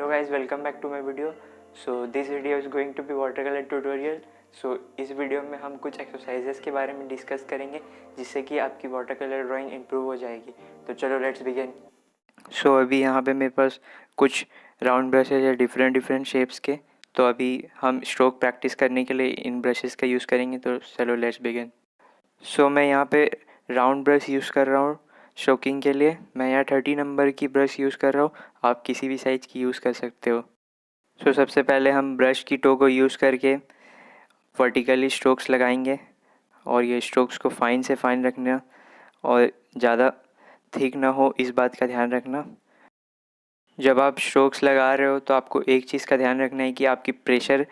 Hello guys, welcome back to my video. So this video is going to be water colour tutorial. So इस video में हम कुछ exercises के बारे में डिस्कस करेंगे जिससे कि आपकी वाटर कलर ड्राइंग इम्प्रूव हो जाएगी। तो चलो लेट्स बिगिन। सो अभी यहाँ पे मेरे पास कुछ राउंड ब्रशेज है डिफरेंट डिफरेंट शेप्स के। तो अभी हम स्ट्रोक प्रैक्टिस करने के लिए इन ब्रशेज़ का यूज़ करेंगे। तो चलो लेट्स बिगिन। सो मैं यहाँ पे राउंड ब्रश यूज़ कर रहा हूँ स्ट्रोकिंग के लिए। मैं यहाँ 30 नंबर की ब्रश यूज़ कर रहा हूँ, आप किसी भी साइज़ की यूज़ कर सकते हो। सो सबसे पहले हम ब्रश की टो को यूज़ करके वर्टिकली स्ट्रोक्स लगाएंगे और ये स्ट्रोक्स को फाइन से फाइन रखना और ज़्यादा थिक ना हो, इस बात का ध्यान रखना। जब आप स्ट्रोक्स लगा रहे हो तो आपको एक चीज़ का ध्यान रखना है कि आपकी प्रेशर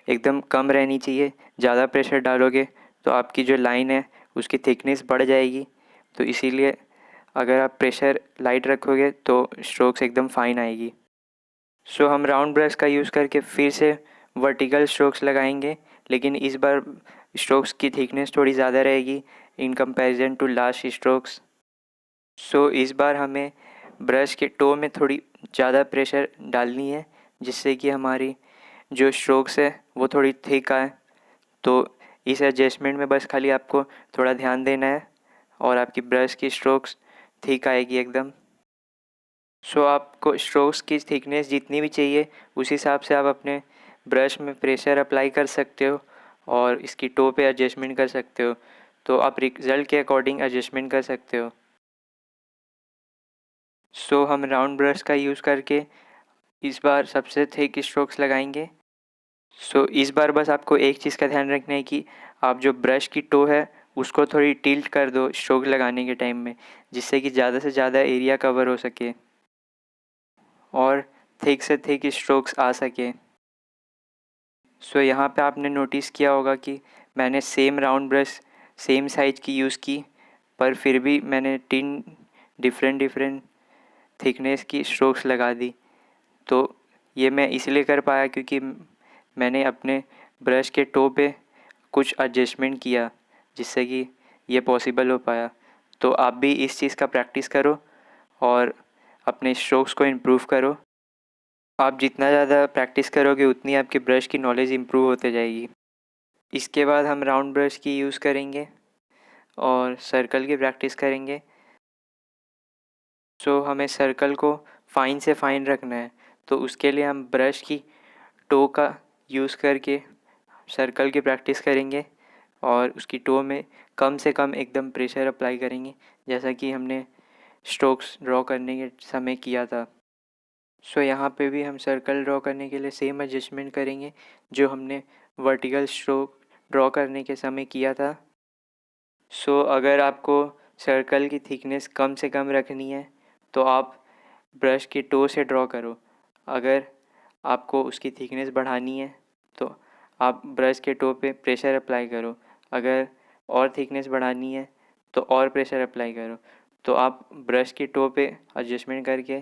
एकदम कम रहनी चाहिए। ज़्यादा प्रेशर डालोगे तो आपकी जो लाइन है उसकी थिकनेस बढ़ जाएगी। तो इसीलिए अगर आप प्रेशर लाइट रखोगे तो स्ट्रोक्स एकदम फाइन आएगी। सो हम राउंड ब्रश का यूज़ करके फिर से वर्टिकल स्ट्रोक्स लगाएंगे, लेकिन इस बार स्ट्रोक्स की थिकनेस थोड़ी ज़्यादा रहेगी in comparison to last strokes. So इस बार हमें ब्रश के टो में थोड़ी ज़्यादा प्रेशर डालनी है जिससे कि हमारी जो स्ट्रोक्स है वो थोड़ी थिक आए। तो इस एडजस्टमेंट में बस खाली आपको थोड़ा ध्यान देना है और आपकी ब्रश की स्ट्रोक्स थिक आएगी एकदम। सो आपको स्ट्रोक्स की थिकनेस जितनी भी चाहिए उस हिसाब से आप अपने ब्रश में प्रेशर अप्लाई कर सकते हो और इसकी टो पे एडजस्टमेंट कर सकते हो। तो आप रिजल्ट के अकॉर्डिंग एडजस्टमेंट कर सकते हो। सो हम राउंड ब्रश का यूज़ करके इस बार सबसे थिक स्ट्रोक्स लगाएंगे। सो इस बार बस आपको एक चीज़ का ध्यान रखना है कि आप जो ब्रश की टो है उसको थोड़ी टिल्ट कर दो स्ट्रोक लगाने के टाइम में, जिससे कि ज़्यादा से ज़्यादा एरिया कवर हो सके और थिक से थिक स्ट्रोक्स आ सके। सो यहाँ पे आपने नोटिस किया होगा कि मैंने same round brush same size की यूज़ की, पर फिर भी मैंने 3 डिफरेंट डिफरेंट थिकनेस की स्ट्रोक्स लगा दी। तो ये मैं इसलिए कर पाया क्योंकि मैंने अपने ब्रश के टो पे कुछ एडजस्टमेंट किया जिससे कि ये पॉसिबल हो पाया। तो आप भी इस चीज़ का प्रैक्टिस करो और अपने स्ट्रोक्स को इम्प्रूव करो। आप जितना ज़्यादा प्रैक्टिस करोगे उतनी आपकी ब्रश की नॉलेज इम्प्रूव होते जाएगी। इसके बाद हम राउंड ब्रश की यूज़ करेंगे और सर्कल की प्रैक्टिस करेंगे। सो हमें सर्कल को फाइन से फाइन रखना है, तो उसके लिए हम ब्रश की टो का यूज़ करके सर्कल की प्रैक्टिस करेंगे और उसकी टो में कम से कम एकदम प्रेशर अप्लाई करेंगे जैसा कि हमने स्ट्रोक्स ड्रॉ करने के समय किया था। सो यहाँ पे भी हम सर्कल ड्रॉ करने के लिए सेम एडजस्टमेंट करेंगे जो हमने वर्टिकल स्ट्रोक ड्रॉ करने के समय किया था। सो अगर आपको सर्कल की थिकनेस कम से कम रखनी है तो आप ब्रश के टो से ड्रॉ करो। अगर आपको उसकी थिकनेस बढ़ानी है तो आप ब्रश के टो पे प्रेशर अप्लाई करो। अगर और थिकनेस बढ़ानी है तो और प्रेशर अप्लाई करो। तो आप ब्रश की टो पे एडजस्टमेंट करके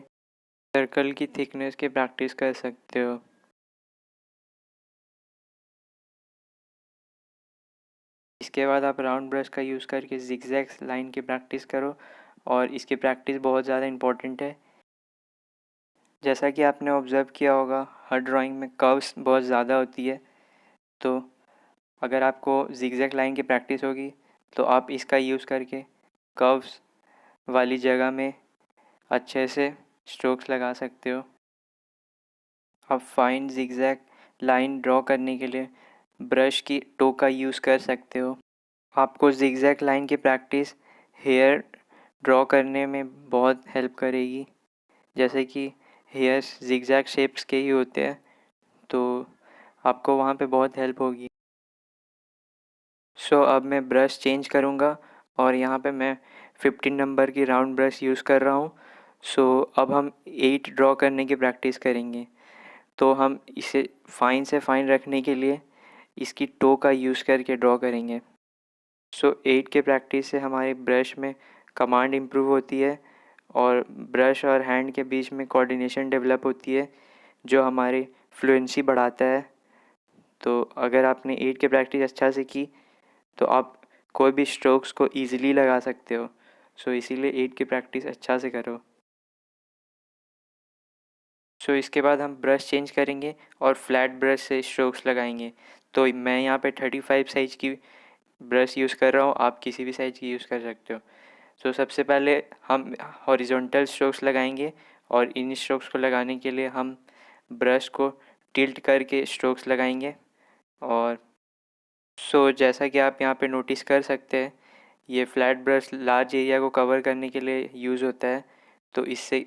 सर्कल की थिकनेस की प्रैक्टिस कर सकते हो। इसके बाद आप राउंड ब्रश का यूज़ करके जिगजैग लाइन की प्रैक्टिस करो और इसकी प्रैक्टिस बहुत ज़्यादा इम्पॉर्टेंट है। जैसा कि आपने ऑब्ज़र्व किया होगा हर ड्राइंग में कर्व्स बहुत ज़्यादा होती है। तो अगर आपको जिगजैग लाइन की प्रैक्टिस होगी तो आप इसका यूज़ करके कर्व्स वाली जगह में अच्छे से स्ट्रोक्स लगा सकते हो। आप फाइन जिगजैग लाइन ड्रॉ करने के लिए ब्रश की टो का यूज़ कर सकते हो। आपको जिगजैग लाइन की प्रैक्टिस हेयर ड्रॉ करने में बहुत हेल्प करेगी। जैसे कि हेयर्स जिगजैग शेप्स के ही होते हैं, तो आपको वहाँ पे बहुत हेल्प होगी। सो अब मैं ब्रश चेंज करूँगा और यहाँ पे मैं 15 नंबर की राउंड ब्रश यूज़ कर रहा हूँ। सो अब हम 8 ड्रॉ करने की प्रैक्टिस करेंगे। तो हम इसे फाइन से फाइन रखने के लिए इसकी टो का यूज़ करके ड्रॉ करेंगे। सो 8 के प्रैक्टिस से हमारे ब्रश में कमांड इम्प्रूव होती है और ब्रश और हैंड के बीच में कोऑर्डिनेशन डेवलप होती है जो हमारी फ्लुएंसी बढ़ाता है। तो अगर आपने 8 की प्रैक्टिस अच्छा से की तो आप कोई भी स्ट्रोक्स को ईज़िली लगा सकते हो। सो इसीलिए 8 की प्रैक्टिस अच्छा से करो। सो इसके बाद हम ब्रश चेंज करेंगे और फ्लैट ब्रश से स्ट्रोक्स लगाएंगे। तो मैं यहाँ पे 35 साइज़ की ब्रश यूज़ कर रहा हूँ, आप किसी भी साइज़ की यूज़ कर सकते हो। सो सबसे पहले हम हॉरिजॉन्टल स्ट्रोक्स लगाएंगे और इन स्ट्रोक्स को लगाने के लिए हम ब्रश को टिल्ट करके स्ट्रोक्स लगाएंगे। और जैसा कि आप यहाँ पे नोटिस कर सकते हैं, ये फ्लैट ब्रश लार्ज एरिया को कवर करने के लिए यूज़ होता है। तो इससे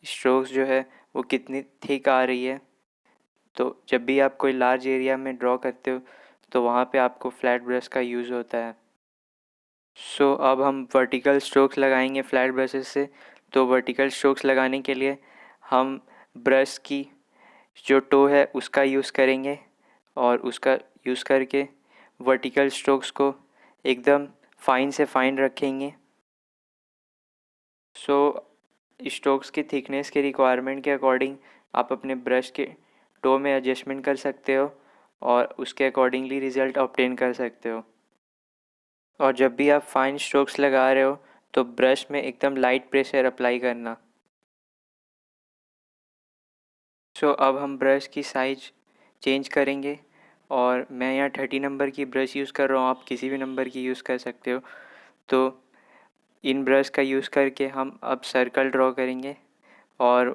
स्ट्रोक्स जो है वो कितनी थिक आ रही है। तो जब भी आप कोई लार्ज एरिया में ड्रॉ करते हो तो वहाँ पे आपको फ्लैट ब्रश का यूज़ होता है। अब हम वर्टिकल स्ट्रोक्स लगाएंगे फ्लैट ब्रशेस से। तो वर्टिकल स्ट्रोक्स लगाने के लिए हम ब्रश की जो टो है उसका यूज़ करेंगे और उसका यूज़ करके वर्टिकल स्ट्रोक्स को एकदम फाइन से फाइन रखेंगे। स्ट्रोक्स की थिकनेस के रिक्वायरमेंट के अकॉर्डिंग आप अपने ब्रश के टो में एडजस्टमेंट कर सकते हो और उसके अकॉर्डिंगली रिज़ल्ट ऑब्टेन कर सकते हो। और जब भी आप फाइन स्ट्रोक्स लगा रहे हो तो ब्रश में एकदम लाइट प्रेशर अप्लाई करना। अब हम ब्रश की साइज चेंज करेंगे और मैं यहाँ 30 नंबर की ब्रश यूज़ कर रहा हूँ, आप किसी भी नंबर की यूज़ कर सकते हो। तो इन ब्रश का यूज़ करके हम अब सर्कल ड्रॉ करेंगे और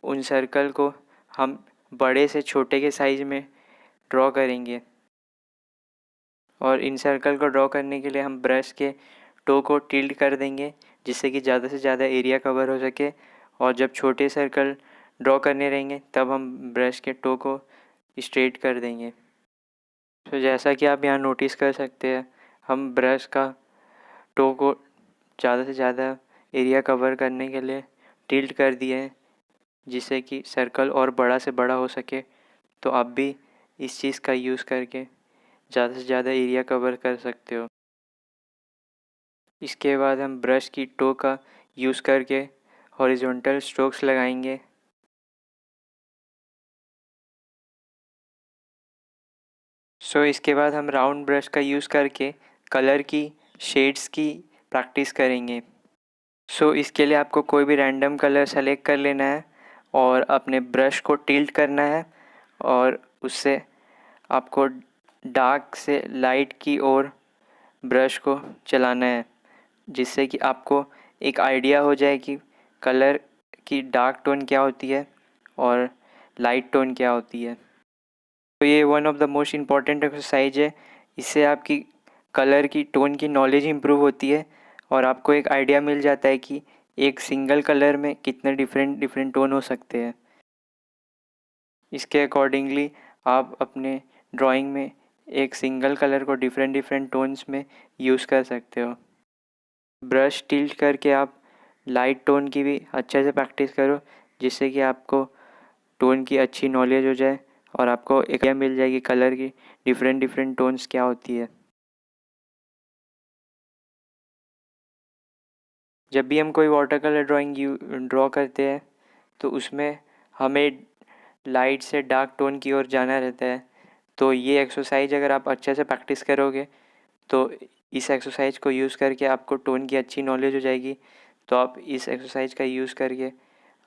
उन सर्कल को हम बड़े से छोटे के साइज़ में ड्रॉ करेंगे। और इन सर्कल को ड्रॉ करने के लिए हम ब्रश के टो को टिल्ट कर देंगे जिससे कि ज़्यादा से ज़्यादा एरिया कवर हो सके। और जब छोटे सर्कल ड्रॉ करने रहेंगे तब हम ब्रश के टो को स्ट्रेट कर देंगे। जैसा कि आप यहाँ नोटिस कर सकते हैं, हम ब्रश का टो को ज़्यादा से ज़्यादा एरिया कवर करने के लिए टिल्ट कर दिए हैं जिससे कि सर्कल और बड़ा से बड़ा हो सके। तो आप भी इस चीज़ का यूज़ करके ज़्यादा से ज़्यादा एरिया कवर कर सकते हो। इसके बाद हम ब्रश की टो का यूज़ करके हॉरिजॉन्टल स्ट्रोक्स लगाएंगे। इसके बाद हम राउंड ब्रश का यूज़ करके कलर की शेड्स की प्रैक्टिस करेंगे। इसके लिए आपको कोई भी रैंडम कलर सेलेक्ट कर लेना है और अपने ब्रश को टिल्ट करना है और उससे आपको डार्क से लाइट की ओर ब्रश को चलाना है जिससे कि आपको एक आइडिया हो जाए कि कलर की डार्क टोन क्या होती है और लाइट टोन क्या होती है। तो ये one of the most important exercise है। इससे आपकी कलर की टोन की नॉलेज इम्प्रूव होती है और आपको एक आइडिया मिल जाता है कि एक सिंगल कलर में कितने डिफरेंट टोन हो सकते हैं। इसके अकॉर्डिंगली आप अपने ड्राइंग में एक सिंगल कलर को डिफरेंट टोन्स में यूज़ कर सकते हो। ब्रश टिल्ट करके आप लाइट टोन की भी अच्छे से प्रैक्टिस करो जिससे कि आपको टोन की अच्छी नॉलेज हो जाए और आपको एक आइडिया मिल जाएगी कलर की डिफरेंट टोन्स क्या होती है। जब भी हम कोई वाटर कलर ड्रॉ करते हैं तो उसमें हमें लाइट से डार्क टोन की ओर जाना रहता है। तो ये एक्सरसाइज अगर आप अच्छे से प्रैक्टिस करोगे तो इस एक्सरसाइज को यूज़ करके आपको टोन की अच्छी नॉलेज हो जाएगी। तो आप इस एक्सरसाइज का यूज़ करके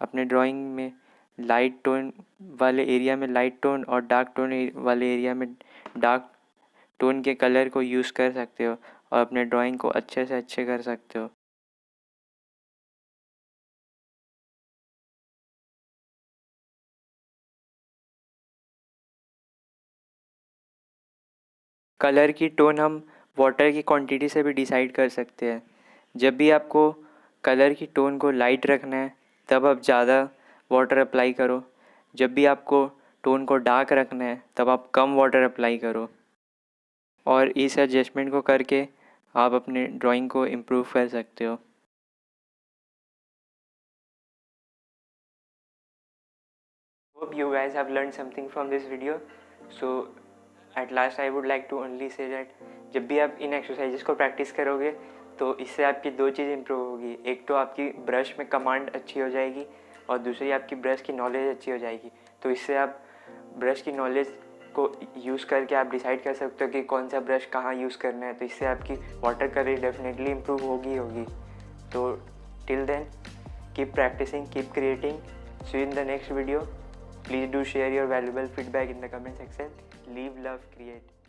अपने ड्राइंग में लाइट टोन वाले एरिया में लाइट टोन और डार्क टोन वाले एरिया में डार्क टोन के कलर को यूज़ कर सकते हो और अपने ड्राइंग को अच्छे से अच्छे कर सकते हो। कलर की टोन हम वाटर की क्वांटिटी से भी डिसाइड कर सकते हैं। जब भी आपको कलर की टोन को लाइट रखना है तब आप ज़्यादा वाटर अप्लाई करो। जब भी आपको टोन को डार्क रखना है तब आप कम वाटर अप्लाई करो। और इस एडजस्टमेंट को करके आप अपने ड्राइंग को इम्प्रूव कर सकते हो। Hope you guys have learned something from this video. So at last I would like to only say that जब भी आप इन एक्सरसाइजेस को प्रैक्टिस करोगे तो इससे आपकी दो चीज़ इम्प्रूव होगी। एक तो आपकी ब्रश में कमांड अच्छी हो जाएगी और दूसरी आपकी ब्रश की नॉलेज अच्छी हो जाएगी। तो इससे आप ब्रश की नॉलेज को यूज़ करके आप डिसाइड कर सकते हो कि कौन सा ब्रश कहाँ यूज़ करना है। तो इससे आपकी वाटर कलर डेफिनेटली इम्प्रूव होगी। तो till then keep practising, keep creating. See you in the next video. Please do share your valuable feedback in the comment section. Leave love, create.